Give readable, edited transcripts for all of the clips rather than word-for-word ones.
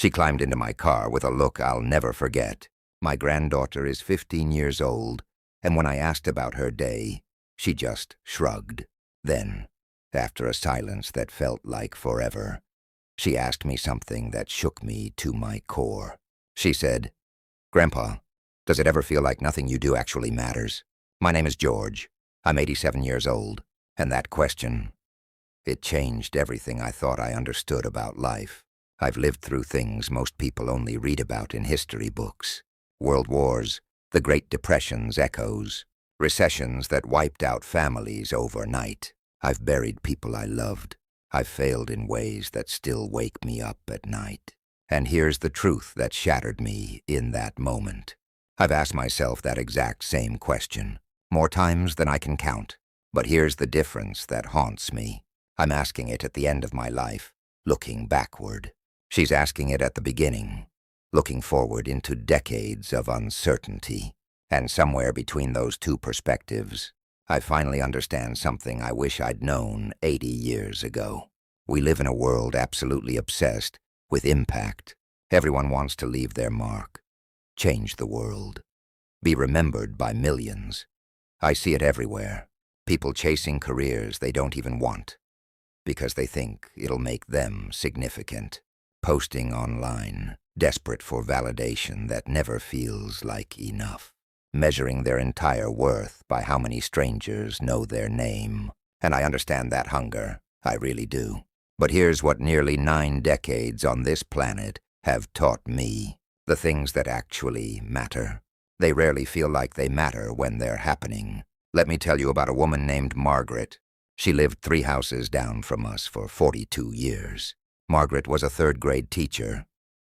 She climbed into my car with a look I'll never forget. My granddaughter is 15 years old, and when I asked about her day, she just shrugged. Then, after a silence that felt like forever, she asked me something that shook me to my core. She said, "Grandpa, does it ever feel like nothing you do actually matters? My name is George. I'm 87 years old, and that question, it changed everything I thought I understood about life. I've lived through things most people only read about in history books. World wars, the Great Depression's echoes, recessions that wiped out families overnight. I've buried people I loved. I've failed in ways that still wake me up at night. And here's the truth that shattered me in that moment. I've asked myself that exact same question, more times than I can count. But here's the difference that haunts me. I'm asking it at the end of my life, looking backward. She's asking it at the beginning, looking forward into decades of uncertainty. And somewhere between those two perspectives, I finally understand something I wish I'd known 80 years ago. We live in a world absolutely obsessed with impact. Everyone wants to leave their mark, change the world, be remembered by millions. I see it everywhere. People chasing careers they don't even want because they think it'll make them significant. Posting online, desperate for validation that never feels like enough. Measuring their entire worth by how many strangers know their name. And I understand that hunger, I really do. But here's what nearly 9 decades on this planet have taught me. The things that actually matter. They rarely feel like they matter when they're happening. Let me tell you about a woman named Margaret. She lived 3 houses down from us for 42 years. Margaret was a 3rd-grade teacher,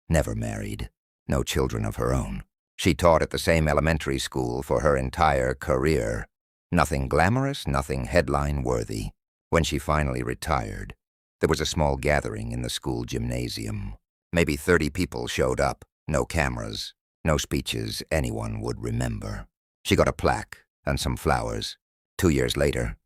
never married, no children of her own. She taught at the same elementary school for her entire career. Nothing glamorous, nothing headline-worthy. When she finally retired, there was a small gathering in the school gymnasium. Maybe 30 people showed up, no cameras, no speeches anyone would remember. She got a plaque and some flowers. 2 years later,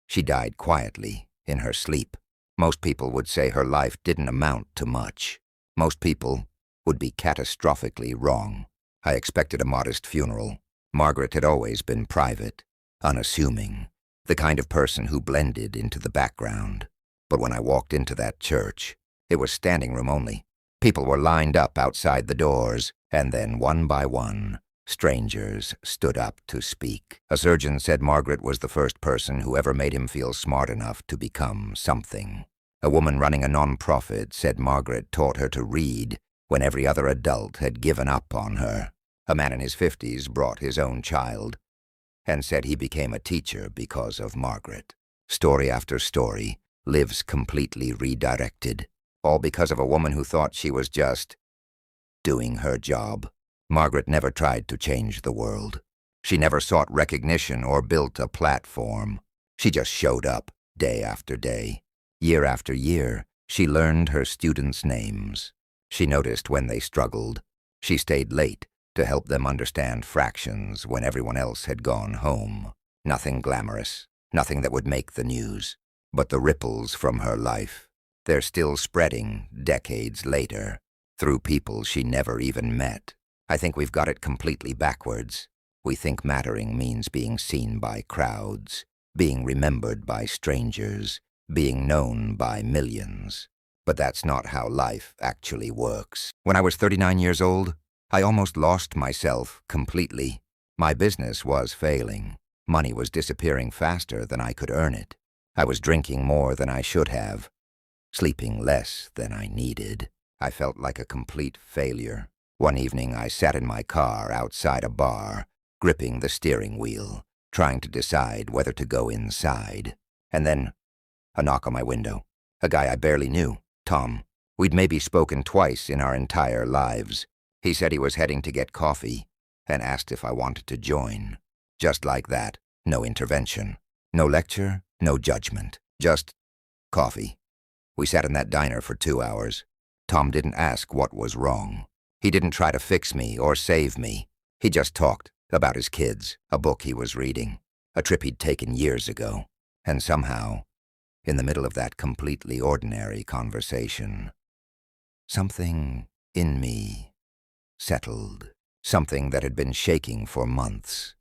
she died quietly, in her sleep. Most people would say her life didn't amount to much. Most people would be catastrophically wrong. I expected a modest funeral. Margaret had always been private, unassuming, the kind of person who blended into the background. But when I walked into that church, it was standing room only. People were lined up outside the doors, and then one by one, strangers stood up to speak. A surgeon said Margaret was the first person who ever made him feel smart enough to become something. A woman running a non-profit said Margaret taught her to read when every other adult had given up on her. A man in his 50s brought his own child and said he became a teacher because of Margaret. Story after story, lives completely redirected, all because of a woman who thought she was just doing her job. Margaret never tried to change the world. She never sought recognition or built a platform. She just showed up, day after day. Year after year, she learned her students' names. She noticed when they struggled. She stayed late to help them understand fractions when everyone else had gone home. Nothing glamorous, nothing that would make the news. But the ripples from her life, they're still spreading decades later, through people she never even met. I think we've got it completely backwards. We think mattering means being seen by crowds, being remembered by strangers, being known by millions. But that's not how life actually works. When I was 39 years old, I almost lost myself completely. My business was failing. Money was disappearing faster than I could earn it. I was drinking more than I should have, sleeping less than I needed. I felt like a complete failure. One evening I sat in my car outside a bar, gripping the steering wheel, trying to decide whether to go inside. And then, a knock on my window. A guy I barely knew, Tom. We'd maybe spoken twice in our entire lives. He said he was heading to get coffee and asked if I wanted to join. Just like that, no intervention. No lecture, no judgment. Just coffee. We sat in that diner for 2 hours. Tom didn't ask what was wrong. He didn't try to fix me or save me. He just talked about his kids, a book he was reading, a trip he'd taken years ago. And somehow, in the middle of that completely ordinary conversation, something in me settled. Something that had been shaking for months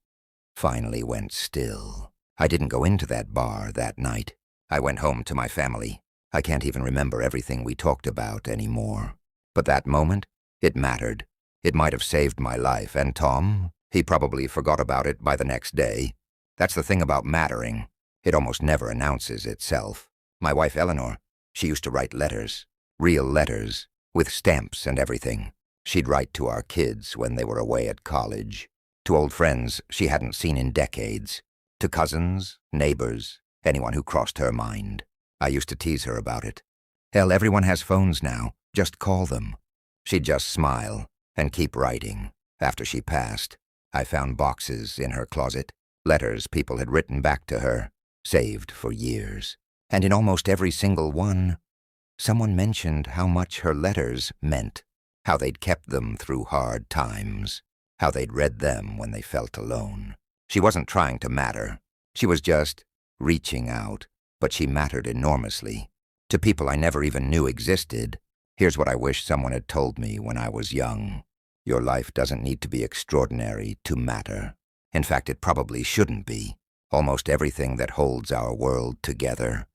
finally went still. I didn't go into that bar that night. I went home to my family. I can't even remember everything we talked about anymore. But that moment, it mattered. It might have saved my life, and Tom, he probably forgot about it by the next day. That's the thing about mattering. It almost never announces itself. My wife Eleanor, she used to write letters. Real letters, with stamps and everything. She'd write to our kids when they were away at college. To old friends she hadn't seen in decades. To cousins, neighbors, anyone who crossed her mind. I used to tease her about it. Hell, everyone has phones now. Just call them. She'd just smile and keep writing. After she passed, I found boxes in her closet, letters people had written back to her, saved for years. And in almost every single one, someone mentioned how much her letters meant, how they'd kept them through hard times, how they'd read them when they felt alone. She wasn't trying to matter. She was just reaching out, but she mattered enormously. To people I never even knew existed. Here's what I wish someone had told me when I was young. Your life doesn't need to be extraordinary to matter. In fact, it probably shouldn't be. Almost everything that holds our world together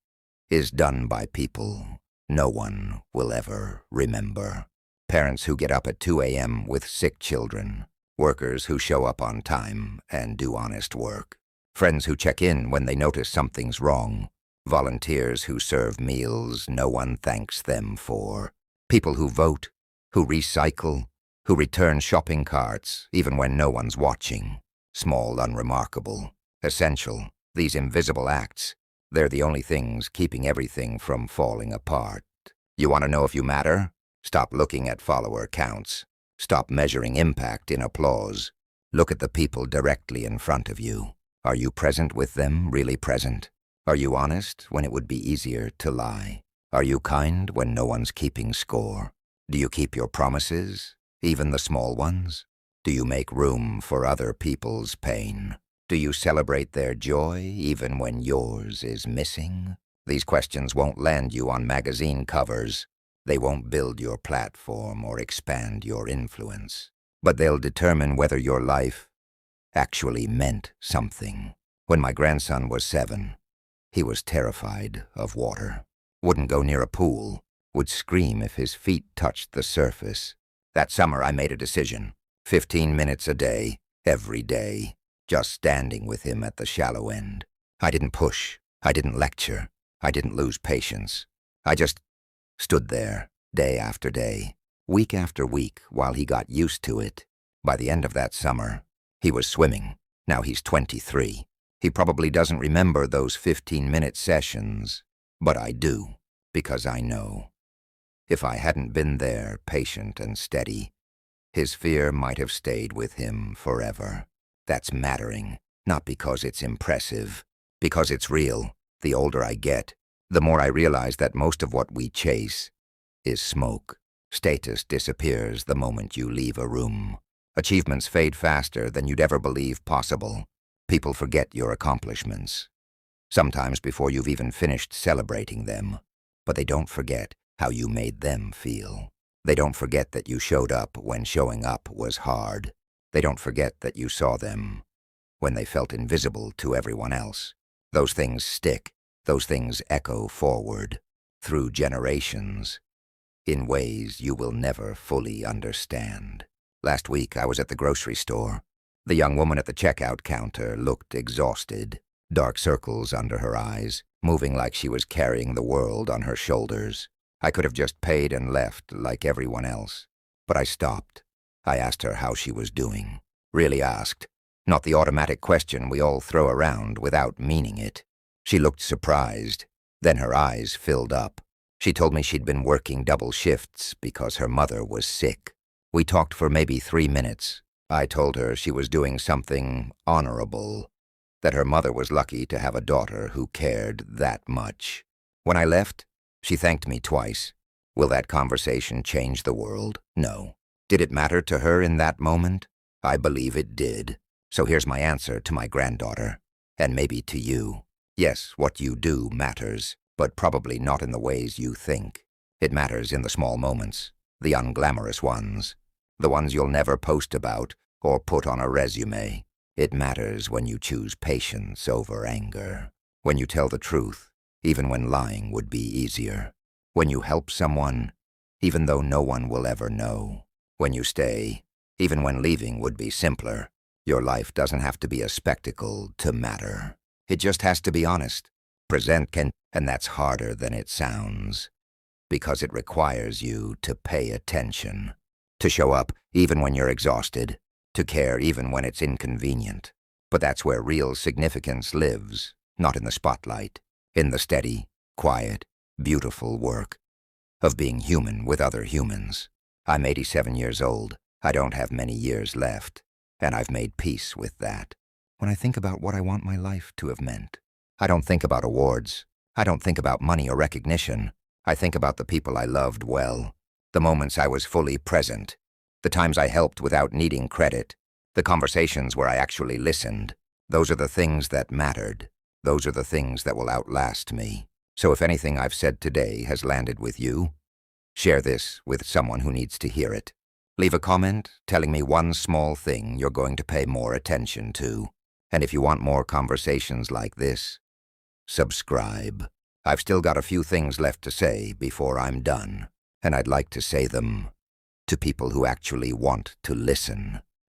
is done by people no one will ever remember. Parents who get up at 2 a.m. with sick children. Workers who show up on time and do honest work. Friends who check in when they notice something's wrong. Volunteers who serve meals no one thanks them for. People who vote, who recycle, who return shopping carts even when no one's watching. Small, unremarkable, essential, these invisible acts, they're the only things keeping everything from falling apart. You want to know if you matter? Stop looking at follower counts. Stop measuring impact in applause. Look at the people directly in front of you. Are you present with them, really present? Are you honest when it would be easier to lie? Are you kind when no one's keeping score? Do you keep your promises, even the small ones? Do you make room for other people's pain? Do you celebrate their joy even when yours is missing? These questions won't land you on magazine covers. They won't build your platform or expand your influence. But they'll determine whether your life actually meant something. When my grandson was 7, he was terrified of water. Wouldn't go near a pool. Would scream if his feet touched the surface. That summer I made a decision. 15 minutes a day, every day. Just standing with him at the shallow end. I didn't push. I didn't lecture. I didn't lose patience. I just stood there, day after day, week after week, while he got used to it. By the end of that summer, he was swimming. Now he's 23. He probably doesn't remember those 15-minute sessions, but I do, because I know. If I hadn't been there, patient and steady, his fear might have stayed with him forever. That's mattering, not because it's impressive, because it's real. The older I get, the more I realize that most of what we chase is smoke. Status disappears the moment you leave a room. Achievements fade faster than you'd ever believe possible. People forget your accomplishments, sometimes before you've even finished celebrating them. But they don't forget how you made them feel. They don't forget that you showed up when showing up was hard. They don't forget that you saw them when they felt invisible to everyone else. Those things stick. Those things echo forward, through generations, in ways you will never fully understand. Last week I was at the grocery store. The young woman at the checkout counter looked exhausted, dark circles under her eyes, moving like she was carrying the world on her shoulders. I could have just paid and left like everyone else, but I stopped. I asked her how she was doing. Really asked, not the automatic question we all throw around without meaning it. She looked surprised, then her eyes filled up. She told me she'd been working double shifts because her mother was sick. We talked for maybe 3 minutes. I told her she was doing something honorable, that her mother was lucky to have a daughter who cared that much. When I left, she thanked me twice. Will that conversation change the world? No. Did it matter to her in that moment? I believe it did. So here's my answer to my granddaughter, and maybe to you. Yes, what you do matters, but probably not in the ways you think. It matters in the small moments. the unglamorous ones, the ones you'll never post about or put on a resume. It matters when you choose patience over anger, when you tell the truth, even when lying would be easier, when you help someone, even though no one will ever know, when you stay, even when leaving would be simpler. Your life doesn't have to be a spectacle to matter. It just has to be honest. And that's harder than it sounds, because it requires you to pay attention, to show up even when you're exhausted, to care even when it's inconvenient. But that's where real significance lives, not in the spotlight, in the steady, quiet, beautiful work of being human with other humans. I'm 87 years old. I don't have many years left, and I've made peace with that. When I think about what I want my life to have meant, I don't think about awards. I don't think about money or recognition. I think about the people I loved well, the moments I was fully present, the times I helped without needing credit, the conversations where I actually listened. Those are the things that mattered. Those are the things that will outlast me. So if anything I've said today has landed with you, share this with someone who needs to hear it. Leave a comment telling me one small thing you're going to pay more attention to. And if you want more conversations like this, subscribe. I've still got a few things left to say before I'm done, and I'd like to say them to people who actually want to listen.